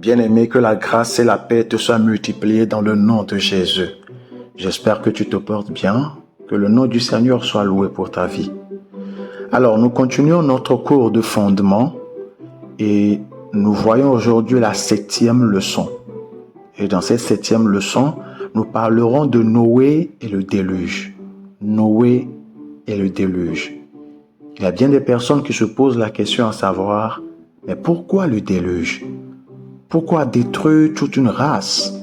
Bien-aimé, que la grâce et la paix te soient multipliées dans le nom de Jésus. J'espère que tu te portes bien, que le nom du Seigneur soit loué pour ta vie. Alors, nous continuons notre cours de fondement et nous voyons aujourd'hui la 7e leçon. Et dans cette 7e leçon, nous parlerons de Noé et le déluge. Noé et le déluge. Il y a bien des personnes qui se posent la question à savoir, mais pourquoi le déluge? Pourquoi détruire toute une race?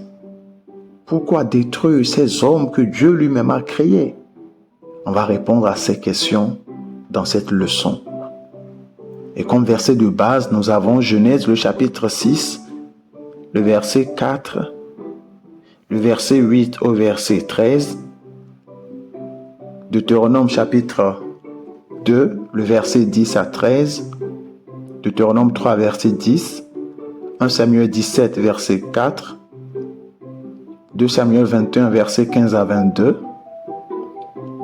Pourquoi détruire ces hommes que Dieu lui-même a créés? On va répondre à ces questions dans cette leçon. Et comme verset de base, nous avons Genèse le chapitre 6, le verset 4, le verset 8 au verset 13, Deutéronome chapitre 2, le verset 10 à 13, Deutéronome 3, verset 10, 1 Samuel 17, verset 4, 2 Samuel 21, verset 15 à 22,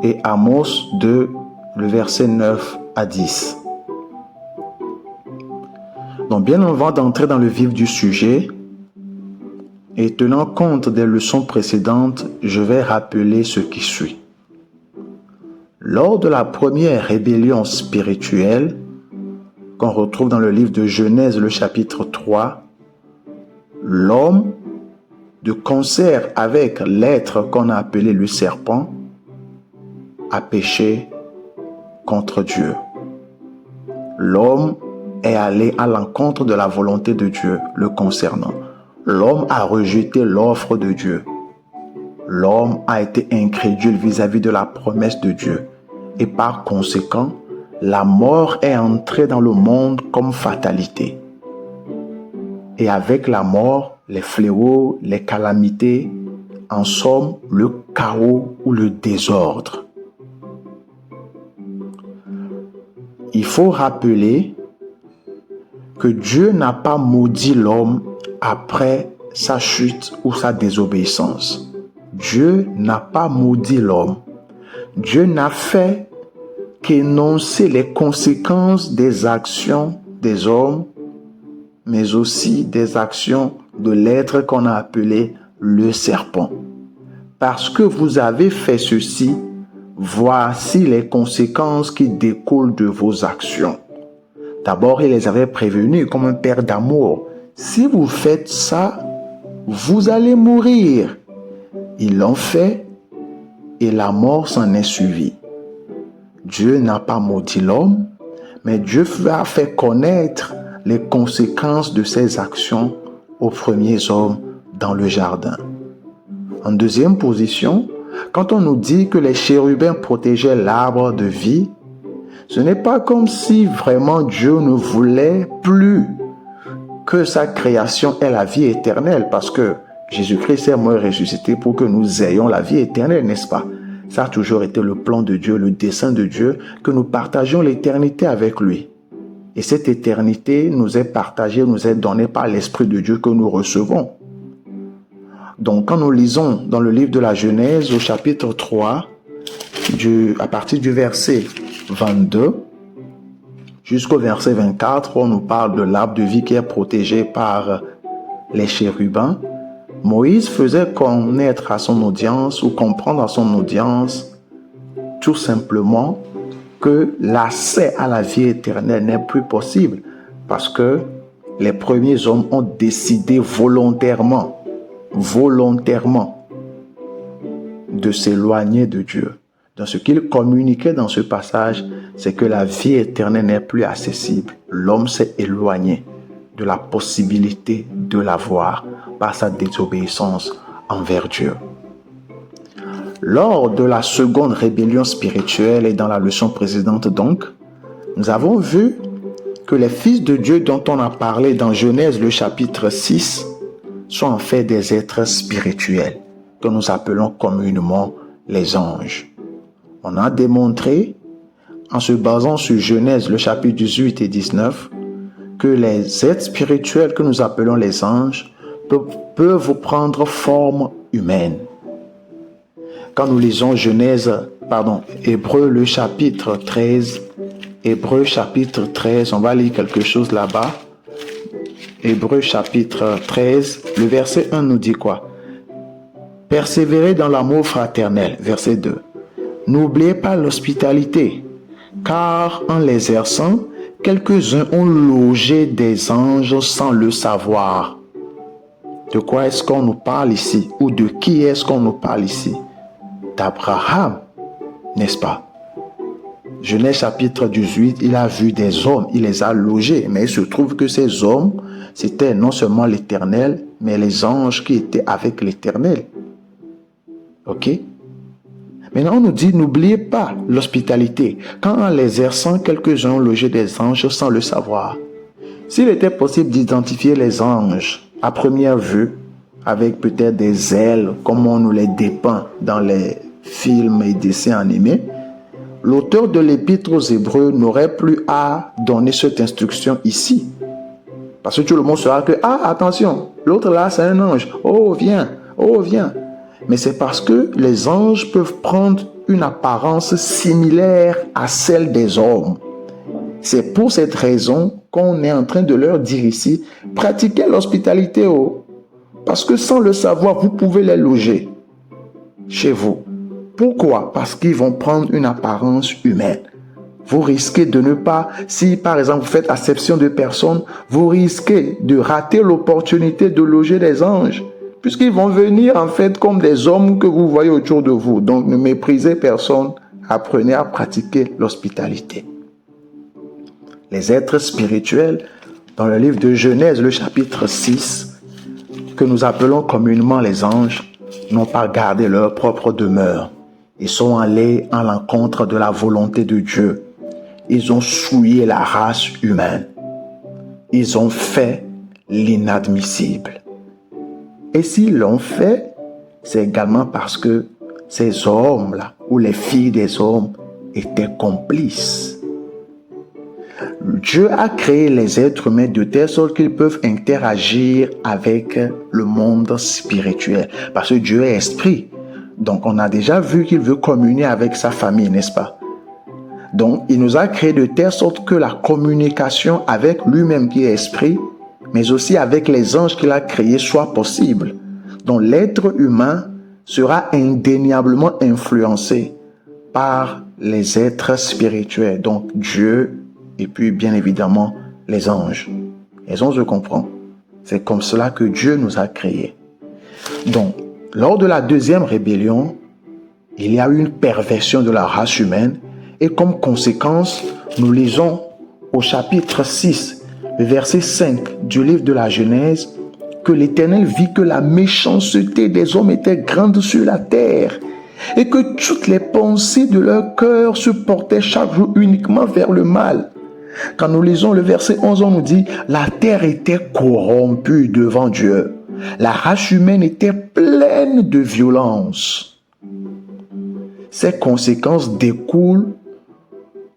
et Amos 2, le verset 9 à 10. Donc bien avant d'entrer dans le vif du sujet, et tenant compte des leçons précédentes, je vais rappeler ce qui suit. Lors de la première rébellion spirituelle, qu'on retrouve dans le livre de Genèse, le chapitre 3, l'homme, de concert avec l'être qu'on a appelé le serpent, a péché contre Dieu. L'homme est allé à l'encontre de la volonté de Dieu le concernant. L'homme a rejeté l'offre de Dieu. L'homme a été incrédule vis-à-vis de la promesse de Dieu. Et par conséquent, la mort est entrée dans le monde comme fatalité. Et avec la mort, les fléaux, les calamités, en somme, le chaos ou le désordre. Il faut rappeler que Dieu n'a pas maudit l'homme après sa chute ou sa désobéissance. Dieu n'a pas maudit l'homme. Dieu n'a fait qu'énoncer les conséquences des actions des hommes, mais aussi des actions de l'être qu'on a appelé le serpent. Parce que vous avez fait ceci, voici les conséquences qui découlent de vos actions. D'abord, il les avait prévenus comme un père d'amour. Si vous faites ça, vous allez mourir. Ils l'ont fait et la mort s'en est suivie. Dieu n'a pas maudit l'homme, mais Dieu a fait connaître les conséquences de ses actions aux premiers hommes dans le jardin. En deuxième position, quand on nous dit que les chérubins protégeaient l'arbre de vie, ce n'est pas comme si vraiment Dieu ne voulait plus que sa création ait la vie éternelle, parce que Jésus-Christ est mort et ressuscité pour que nous ayons la vie éternelle, n'est-ce pas? Ça a toujours été le plan de Dieu, le dessein de Dieu, que nous partagions l'éternité avec lui. Et cette éternité nous est partagée, nous est donnée par l'Esprit de Dieu que nous recevons. Donc quand nous lisons dans le livre de la Genèse au chapitre 3, à partir du verset 22 jusqu'au verset 24, on nous parle de l'arbre de vie qui est protégé par les chérubins. Moïse faisait connaître à son audience ou comprendre à son audience tout simplement que l'accès à la vie éternelle n'est plus possible parce que les premiers hommes ont décidé volontairement de s'éloigner de Dieu. Dans ce qu'il communiquait dans ce passage, c'est que la vie éternelle n'est plus accessible. L'homme s'est éloigné de la possibilité de l'avoir par sa désobéissance envers Dieu. Lors de la seconde rébellion spirituelle et dans la leçon précédente donc, nous avons vu que les fils de Dieu dont on a parlé dans Genèse le chapitre 6 sont en fait des êtres spirituels que nous appelons communément les anges. On a démontré, en se basant sur Genèse le chapitre 18 et 19, que les êtres spirituels que nous appelons les anges peuvent prendre forme humaine. Quand nous lisons Hébreux le chapitre 13, on va lire quelque chose là-bas. Hébreux chapitre 13, le verset 1 nous dit quoi? Persévérez dans l'amour fraternel. Verset 2. N'oubliez pas l'hospitalité, car en l'exerçant, quelques-uns ont logé des anges sans le savoir. De quoi est-ce qu'on nous parle ici? Ou de qui est-ce qu'on nous parle ici? D'Abraham, n'est-ce pas? Genèse chapitre 18, il a vu des hommes, il les a logés, mais il se trouve que ces hommes, c'était non seulement l'Éternel, mais les anges qui étaient avec l'Éternel. Ok? Maintenant, on nous dit, n'oubliez pas l'hospitalité, quand en l'exerçant, quelques-uns ont logé des anges sans le savoir. S'il était possible d'identifier les anges à première vue, avec peut-être des ailes, comme on nous les dépeint dans les films et dessins animés, l'auteur de l'épître aux Hébreux n'aurait plus à donner cette instruction ici. Parce que tout le monde saura que, attention, l'autre là, c'est un ange. Oh, viens. Mais c'est parce que les anges peuvent prendre une apparence similaire à celle des hommes. C'est pour cette raison qu'on est en train de leur dire ici, pratiquez l'hospitalité. Parce que sans le savoir, vous pouvez les loger chez vous. Pourquoi? Parce qu'ils vont prendre une apparence humaine. Vous risquez de ne pas, si par exemple vous faites acception de personnes, vous risquez de rater l'opportunité de loger des anges, puisqu'ils vont venir en fait comme des hommes que vous voyez autour de vous. Donc ne méprisez personne, apprenez à pratiquer l'hospitalité. Les êtres spirituels, dans le livre de Genèse, le chapitre 6, que nous appelons communément les anges, n'ont pas gardé leur propre demeure. Ils sont allés à l'encontre de la volonté de Dieu. Ils ont souillé la race humaine. Ils ont fait l'inadmissible. Et s'ils l'ont fait, c'est également parce que ces hommes-là, ou les filles des hommes, étaient complices. Dieu a créé les êtres humains de telle sorte qu'ils peuvent interagir avec le monde spirituel. Parce que Dieu est esprit. Donc, on a déjà vu qu'il veut communier avec sa famille, n'est-ce pas? Donc, il nous a créé de telle sorte que la communication avec lui-même qui est esprit, mais aussi avec les anges qu'il a créés soit possible. Donc, l'être humain sera indéniablement influencé par les êtres spirituels. Donc, Dieu et puis, bien évidemment, les anges. Les anges, je comprends. C'est comme cela que Dieu nous a créés. Donc, lors de la deuxième rébellion, il y a eu une perversion de la race humaine et comme conséquence, nous lisons au chapitre 6, le verset 5 du livre de la Genèse, que l'Éternel vit que la méchanceté des hommes était grande sur la terre et que toutes les pensées de leur cœur se portaient chaque jour uniquement vers le mal. Quand nous lisons le verset 11, on nous dit « La terre était corrompue devant Dieu. La race humaine était pleine de violence. » Ces conséquences découlent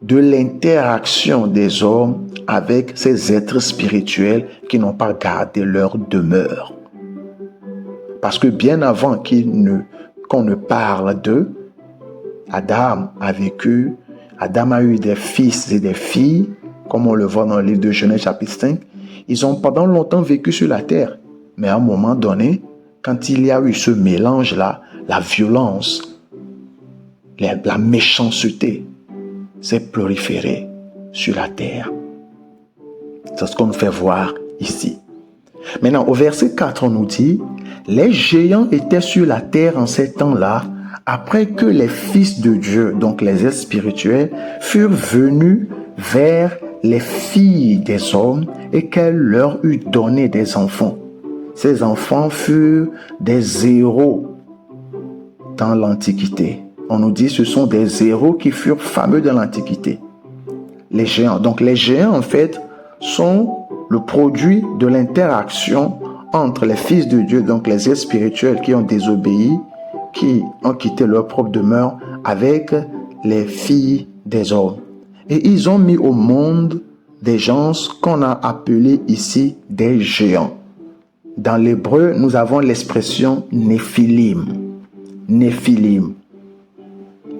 de l'interaction des hommes avec ces êtres spirituels qui n'ont pas gardé leur demeure. Parce que bien avant qu'on ne parle d'eux, Adam a eu des fils et des filles, comme on le voit dans le livre de Genèse chapitre 5. Ils ont pendant longtemps vécu sur la terre. Mais à un moment donné, quand il y a eu ce mélange-là, la violence, la méchanceté s'est proliférée sur la terre. C'est ce qu'on nous fait voir ici. Maintenant, au verset 4, on nous dit « Les géants étaient sur la terre en ces temps-là, après que les fils de Dieu, donc les êtres spirituels, furent venus vers les filles des hommes et qu'elle leur eut donné des enfants. Ces enfants furent des héros dans l'Antiquité. » On nous dit que ce sont des héros qui furent fameux dans l'Antiquité. Les géants. Donc les géants, en fait, sont le produit de l'interaction entre les fils de Dieu, donc les êtres spirituels qui ont désobéi, qui ont quitté leur propre demeure, avec les filles des hommes. Et ils ont mis au monde des gens qu'on a appelés ici des géants. Dans l'hébreu, nous avons l'expression Néphilim. Néphilim.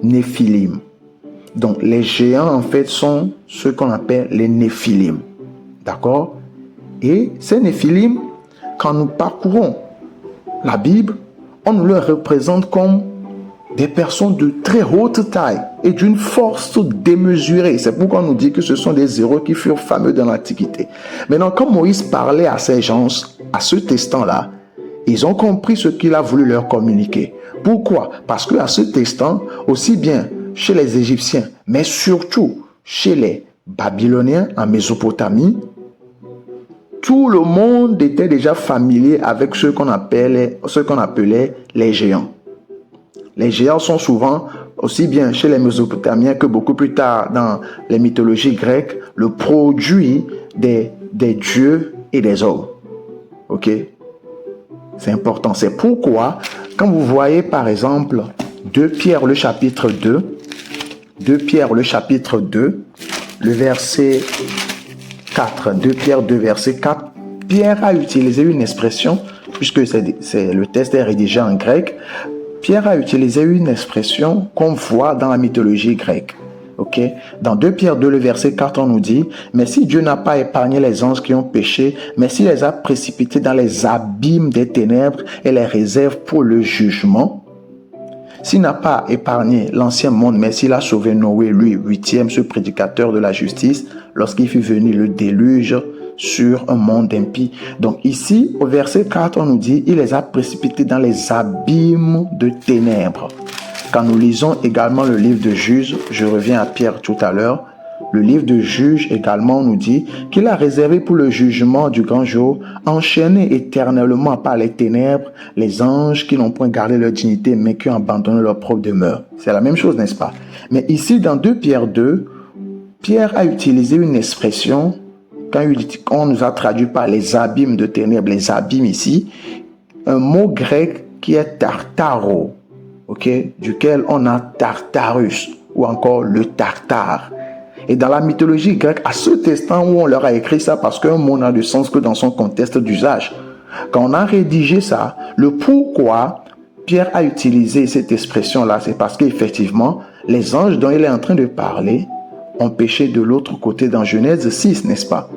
Néphilim. Donc, les géants, en fait, sont ceux qu'on appelle les Néphilim. D'accord? Et ces Néphilim, quand nous parcourons la Bible, on nous les représente comme des personnes de très haute taille et d'une force démesurée. C'est pourquoi on nous dit que ce sont des héros qui furent fameux dans l'Antiquité. Maintenant, quand Moïse parlait à ces gens, à ce testant-là, ils ont compris ce qu'il a voulu leur communiquer. Pourquoi? Parce qu'à ce testant, aussi bien chez les Égyptiens, mais surtout chez les Babyloniens en Mésopotamie, tout le monde était déjà familier avec ce qu'on appelait les géants. Les géants sont souvent, aussi bien chez les Mésopotamiens que beaucoup plus tard dans les mythologies grecques, le produit des dieux et des hommes. Ok? C'est important. C'est pourquoi, quand vous voyez par exemple 2 Pierre le chapitre 2, 2 Pierre le chapitre 2, le verset 4, 2 Pierre 2 verset 4, Pierre a utilisé une expression, puisque le texte est rédigé en grec, Pierre a utilisé une expression qu'on voit dans la mythologie grecque. Okay? Dans 2 Pierre 2, le verset 4, on nous dit, « Mais si Dieu n'a pas épargné les anges qui ont péché, mais s'il les a précipités dans les abîmes des ténèbres et les réserve pour le jugement, s'il n'a pas épargné l'ancien monde, mais s'il a sauvé Noé, lui, 8e, ce prédicateur de la justice, lorsqu'il fut venu le déluge sur un monde impie. » Donc ici, au verset 4, on nous dit, il les a précipités dans les abîmes de ténèbres. Quand nous lisons également le livre de Juges, je reviens à Pierre tout à l'heure, le livre de Juges également nous dit qu'il a réservé pour le jugement du grand jour, enchaîné éternellement par les ténèbres, les anges qui n'ont point gardé leur dignité, mais qui ont abandonné leur propre demeure. C'est la même chose, n'est-ce pas? Mais ici, dans 2 Pierre 2, Pierre a utilisé une expression, quand on nous a traduit par les abîmes de ténèbres, les abîmes ici, un mot grec qui est tartaro, okay, duquel on a Tartarus, ou encore le Tartare. Et dans la mythologie grecque, à ce testant où on leur a écrit ça, parce qu'un mot n'a de sens que dans son contexte d'usage, quand on a rédigé ça, le pourquoi Pierre a utilisé cette expression-là, c'est parce qu'effectivement, les anges dont il est en train de parler ont péché de l'autre côté dans Genèse 6, n'est-ce pas?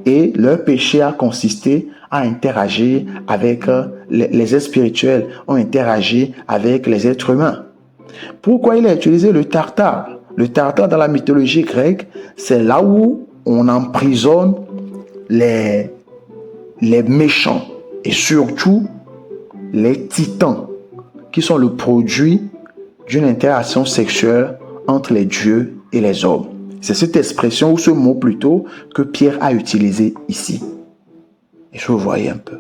Et leur péché a consisté à interagir avec les êtres spirituels, ont interagi avec les êtres humains. Pourquoi il a utilisé le Tartare? Le Tartare dans la mythologie grecque, c'est là où on emprisonne les méchants et surtout les titans qui sont le produit d'une interaction sexuelle entre les dieux et les hommes. C'est cette expression ou ce mot plutôt que Pierre a utilisé ici. Et je vous voyez un peu.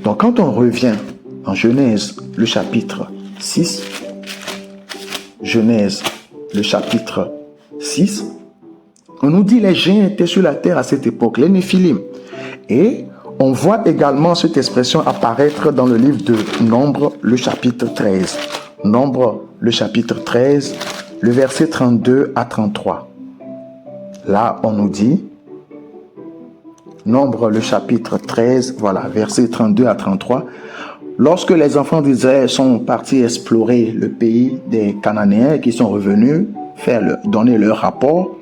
Donc quand on revient en Genèse le chapitre 6, Genèse le chapitre 6, on nous dit les géants étaient sur la terre à cette époque, les Néphilim. Et on voit également cette expression apparaître dans le livre de Nombre, le chapitre 13. Nombre, le chapitre 13, le verset 32 à 33. Là, on nous dit, Nombre, le chapitre 13, voilà, verset 32 à 33. Lorsque les enfants d'Israël sont partis explorer le pays des Cananéens et qui sont revenus donner leur rapport,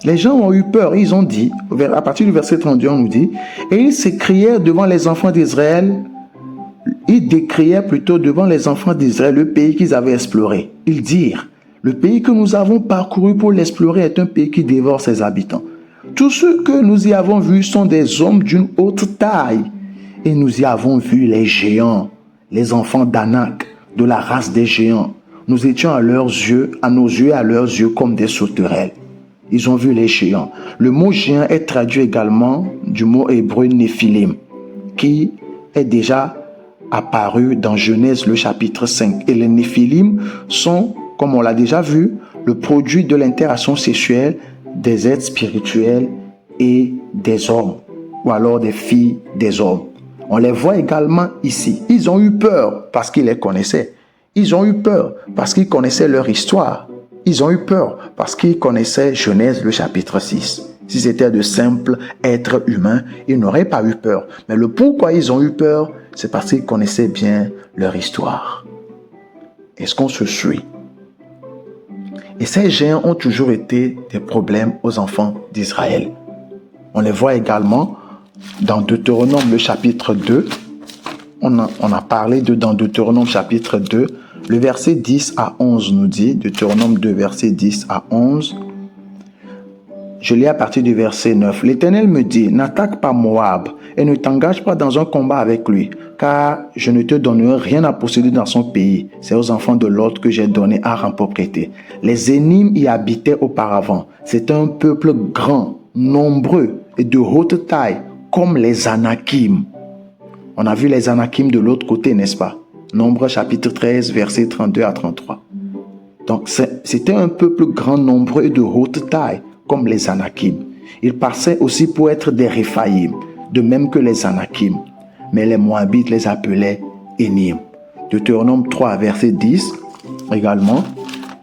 les gens ont eu peur. Ils ont dit, à partir du verset 32, on nous dit, et ils s'écrièrent devant les enfants d'Israël, ils décrièrent plutôt devant les enfants d'Israël le pays qu'ils avaient exploré. Ils dirent, le pays que nous avons parcouru pour l'explorer est un pays qui dévore ses habitants. Tous ceux que nous y avons vus sont des hommes d'une haute taille. Et nous y avons vu les géants, les enfants d'Anak, de la race des géants. Nous étions à nos yeux et à leurs yeux comme des sauterelles. Ils ont vu les géants. Le mot géant est traduit également du mot hébreu Néphilim, qui est déjà apparu dans Genèse le chapitre 5. Et les Néphilim sont, comme on l'a déjà vu, le produit de l'interaction sexuelle des êtres spirituels et des hommes, ou alors des filles des hommes. On les voit également ici. Ils ont eu peur parce qu'ils les connaissaient. Ils ont eu peur parce qu'ils connaissaient leur histoire. Ils ont eu peur parce qu'ils connaissaient Genèse le chapitre 6. Si c'était de simples êtres humains, ils n'auraient pas eu peur. Mais le pourquoi ils ont eu peur, c'est parce qu'ils connaissaient bien leur histoire. Est-ce qu'on se suit? Et ces géants ont toujours été des problèmes aux enfants d'Israël. On les voit également dans Deutéronome, le chapitre 2. On a parlé dans Deutéronome, chapitre 2. Le verset 10 à 11 nous dit, Deutéronome 2, verset 10 à 11. Je lis à partir du verset 9. L'Éternel me dit, n'attaque pas Moab et ne t'engage pas dans un combat avec lui, car je ne te donnerai rien à posséder dans son pays. C'est aux enfants de Lot que j'ai donné Ar en propriété. Les Énim y habitaient auparavant. C'est un peuple grand, nombreux et de haute taille, comme les Anakim. On a vu les Anakim de l'autre côté, n'est-ce pas? Nombre chapitre 13, versets 32 à 33. Donc, c'était un peuple grand, nombreux et de haute taille, comme les Anakim. Ils passaient aussi pour être des Réphaïm, de même que les Anakim. Mais les Moabites les appelaient Énim. Deutéronome 3, verset 10, également.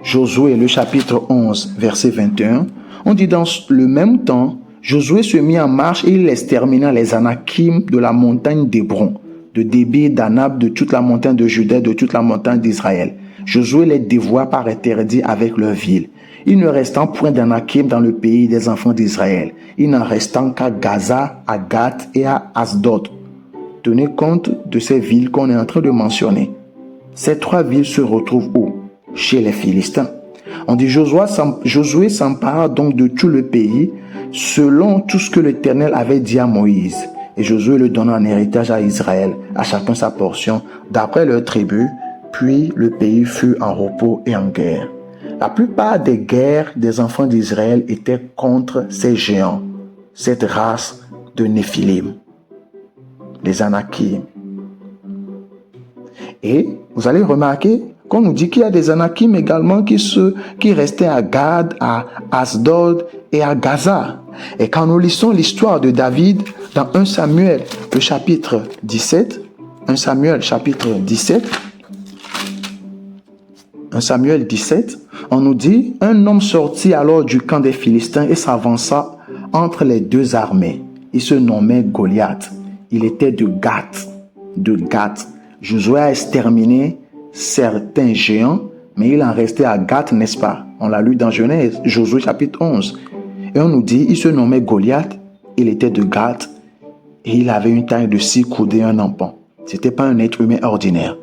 Josué, le chapitre 11, verset 21. On dit dans le même temps, Josué se mit en marche et il extermina les Anakim de la montagne d'Hébron, de Débir, d'Anab, de toute la montagne de Juda, de toute la montagne d'Israël. Josué les dévoua par interdit avec leurs villes. Il ne restant point d'Anakim dans le pays des enfants d'Israël. Il n'en restant qu'à Gaza, à Gath et à Asdod. Tenez compte de ces villes qu'on est en train de mentionner. Ces trois villes se retrouvent où? Chez les Philistins. On dit Josué s'empara donc de tout le pays selon tout ce que l'Éternel avait dit à Moïse. Et Josué le donna en héritage à Israël, à chacun sa portion, d'après leur tribu, puis le pays fut en repos et en guerre. La plupart des guerres des enfants d'Israël étaient contre ces géants, cette race de Néphilim, les Anakim. Et vous allez remarquer qu'on nous dit qu'il y a des Anakim également qui restaient à Gad, à Asdod et à Gaza. Et quand nous lisons l'histoire de David dans 1 Samuel, le chapitre 17, 1 Samuel chapitre 17, 1 Samuel 17, on nous dit, un homme sortit alors du camp des Philistins et s'avança entre les deux armées. Il se nommait Goliath. Il était de Gath. Josué a exterminé certains géants, mais il en restait à Gath, n'est-ce pas? On l'a lu dans Genèse, Josué chapitre 11. Et on nous dit, il se nommait Goliath, il était de Gath, et il avait une taille de 6 coudées et un empan. C'était pas un être humain ordinaire.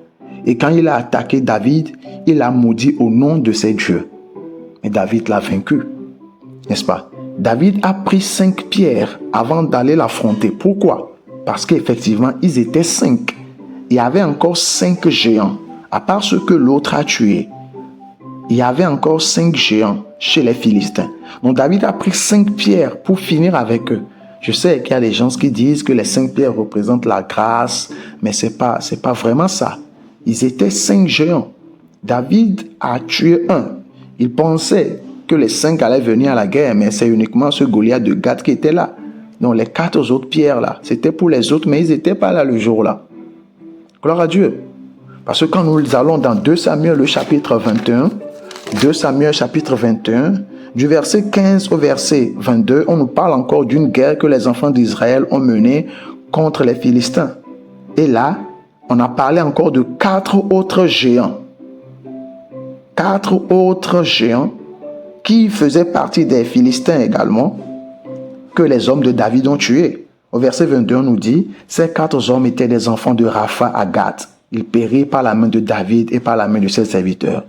Et quand il a attaqué David, il a maudit au nom de ses dieux. Et David l'a vaincu, n'est-ce pas? David a pris 5 pierres avant d'aller l'affronter. Pourquoi? Parce qu'effectivement, ils étaient 5. Il y avait encore 5 géants, à part ceux que l'autre a tués. Il y avait encore 5 géants chez les Philistins. Donc David a pris 5 pierres pour finir avec eux. Je sais qu'il y a des gens qui disent que les 5 pierres représentent la grâce, mais c'est pas vraiment ça. Ils étaient 5 géants. David a tué un. Il pensait que les 5 allaient venir à la guerre, mais c'est uniquement ce Goliath de Gath qui était là. Donc les 4 autres pierres là, c'était pour les autres, mais ils n'étaient pas là le jour-là. Gloire à Dieu. Parce que quand nous allons dans 2 Samuel, le chapitre 21, 2 Samuel, chapitre 21, du verset 15 au verset 22, on nous parle encore d'une guerre que les enfants d'Israël ont menée contre les Philistins. Et là, on a parlé encore de 4 autres géants. 4 autres géants qui faisaient partie des Philistins également, que les hommes de David ont tués. Au verset 22, on nous dit, ces 4 hommes étaient des enfants de Rapha à Gath. Ils périrent par la main de David et par la main de ses serviteurs.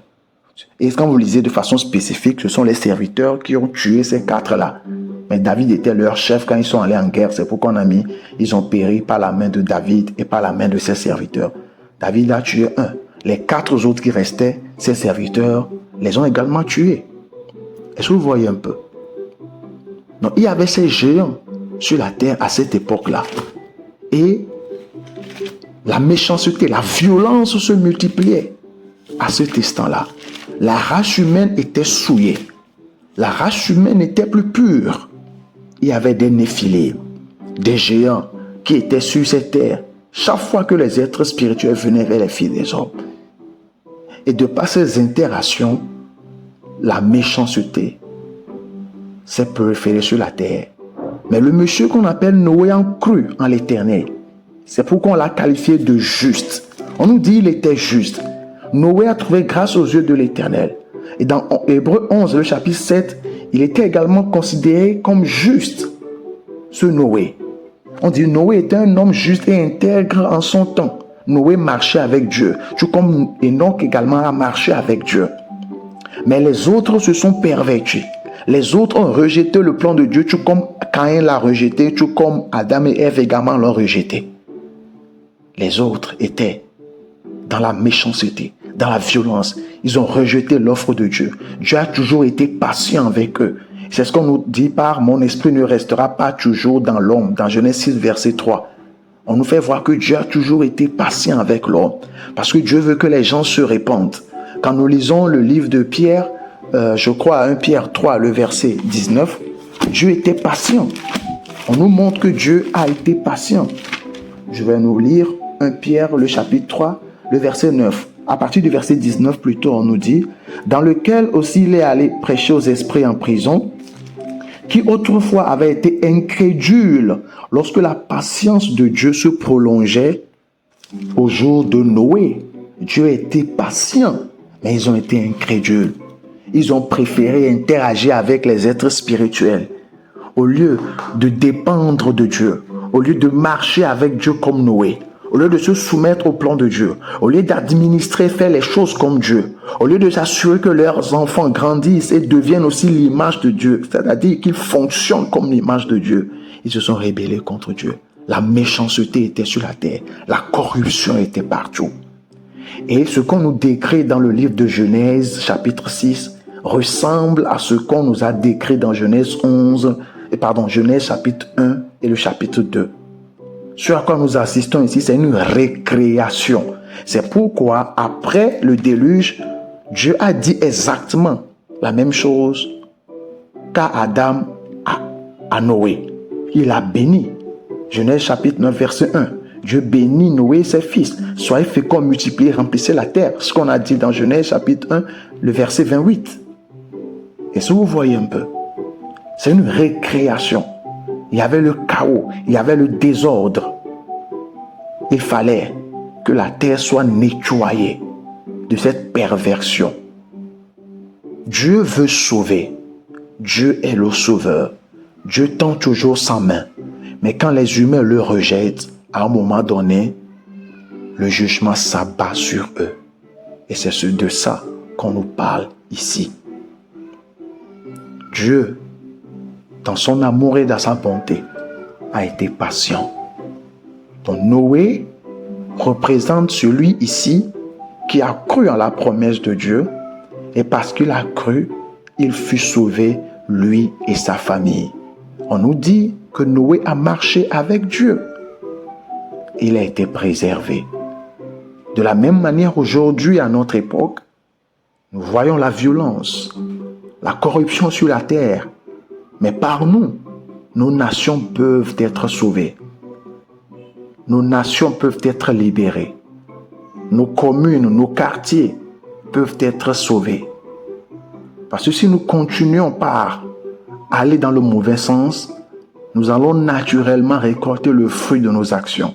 Et quand vous lisez de façon spécifique, ce sont les serviteurs qui ont tué ces 4-là. Mais David était leur chef quand ils sont allés en guerre. C'est pourquoi on a mis, ils ont péri par la main de David et par la main de ses serviteurs. David a tué un. Les 4 autres qui restaient, ses serviteurs, les ont également tués. Est-ce que vous voyez un peu? Donc, il y avait ces géants sur la terre à cette époque-là. Et la méchanceté, la violence se multipliait à cet instant-là. La race humaine était souillée. La race humaine n'était plus pure. Il y avait des Néphilim, des géants qui étaient sur cette terre. Chaque fois que les êtres spirituels venaient vers les filles des hommes. Et de par ces interactions, la méchanceté s'est proliférée sur la terre. Mais le monsieur qu'on appelle Noé en cru en l'Éternel. C'est pourquoi on l'a qualifié de juste. On nous dit qu'il était juste. Noé a trouvé grâce aux yeux de l'Éternel. Et dans Hébreux 11, le chapitre 7, il était également considéré comme juste, ce Noé. On dit Noé était un homme juste et intègre en son temps. Noé marchait avec Dieu, tout comme Enoch également a marché avec Dieu. Mais les autres se sont pervertis. Les autres ont rejeté le plan de Dieu, tout comme Caïn l'a rejeté, tout comme Adam et Ève également l'ont rejeté. Les autres étaient dans la méchanceté, dans la violence. Ils ont rejeté l'offre de Dieu. Dieu a toujours été patient avec eux. C'est ce qu'on nous dit par « Mon esprit ne restera pas toujours dans l'homme » dans Genèse 6, verset 3. On nous fait voir que Dieu a toujours été patient avec l'homme parce que Dieu veut que les gens se répandent. Quand nous lisons le livre de Pierre, je crois à 1 Pierre 3, le verset 19, Dieu était patient. On nous montre que Dieu a été patient. Je vais nous lire 1 Pierre, le chapitre 3, le verset 9. À partir du verset 19, plutôt, on nous dit « Dans lequel aussi il est allé prêcher aux esprits en prison, qui autrefois avaient été incrédules lorsque la patience de Dieu se prolongeait au jour de Noé. » Dieu était patient, mais ils ont été incrédules. Ils ont préféré interagir avec les êtres spirituels au lieu de dépendre de Dieu, au lieu de marcher avec Dieu comme Noé, au lieu de se soumettre au plan de Dieu, au lieu d'administrer, faire les choses comme Dieu, au lieu de s'assurer que leurs enfants grandissent et deviennent aussi l'image de Dieu, c'est-à-dire qu'ils fonctionnent comme l'image de Dieu, ils se sont rébellés contre Dieu. La méchanceté était sur la terre, la corruption était partout. Et ce qu'on nous décrit dans le livre de Genèse, chapitre 6, ressemble à ce qu'on nous a décrit dans Genèse chapitre 1 et le chapitre 2. Ce à quoi nous assistons ici, c'est une récréation. C'est pourquoi, après le déluge, Dieu a dit exactement la même chose qu'à Adam, à Noé. Il a béni. Genèse chapitre 9, verset 1. Dieu bénit Noé et ses fils. Soyez féconds, multipliez, remplissez la terre. Ce qu'on a dit dans Genèse chapitre 1, le verset 28. Et si vous voyez un peu, c'est une récréation. Il y avait le chaos, il y avait le désordre. Il fallait que la terre soit nettoyée de cette perversion. Dieu veut sauver. Dieu est le sauveur. Dieu tend toujours sa main. Mais quand les humains le rejettent, à un moment donné, le jugement s'abat sur eux. Et c'est de ça qu'on nous parle ici. Dieu, dans son amour et dans sa bonté, a été patient. Donc Noé représente celui ici qui a cru en la promesse de Dieu, et parce qu'il a cru, il fut sauvé, lui et sa famille. On nous dit que Noé a marché avec Dieu. Il a été préservé. De la même manière, aujourd'hui, à notre époque, nous voyons la violence, la corruption sur la terre. Mais par nous, nos nations peuvent être sauvées. Nos nations peuvent être libérées. Nos communes, nos quartiers peuvent être sauvés. Parce que si nous continuons par aller dans le mauvais sens, nous allons naturellement récolter le fruit de nos actions.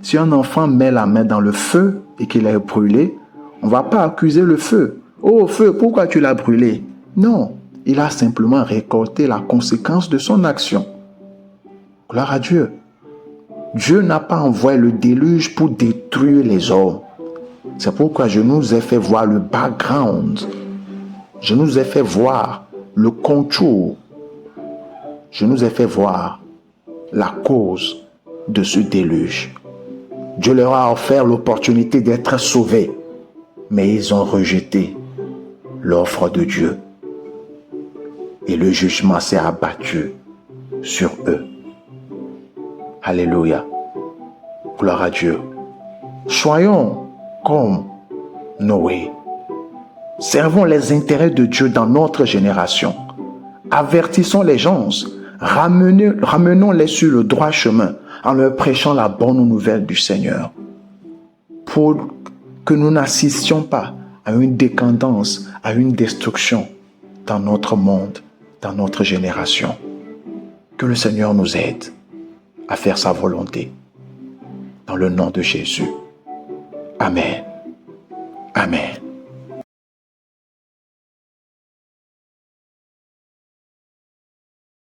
Si un enfant met la main dans le feu et qu'il est brûlé, on ne va pas accuser le feu. « Oh feu, pourquoi tu l'as brûlé ?» Non, il a simplement récolté la conséquence de son action. Gloire à Dieu. Dieu n'a pas envoyé le déluge pour détruire les hommes. C'est pourquoi je nous ai fait voir le background. Je nous ai fait voir le contour. Je nous ai fait voir la cause de ce déluge. Dieu leur a offert l'opportunité d'être sauvés, mais ils ont rejeté l'offre de Dieu. Et le jugement s'est abattu sur eux. Alléluia. Gloire à Dieu. Soyons comme Noé. Servons les intérêts de Dieu dans notre génération. Avertissons les gens. Ramenons-les sur le droit chemin en leur prêchant la bonne nouvelle du Seigneur. Pour que nous n'assistions pas à une décadence, à une destruction dans notre monde, dans notre génération. Que le Seigneur nous aide à faire sa volonté. Dans le nom de Jésus. Amen.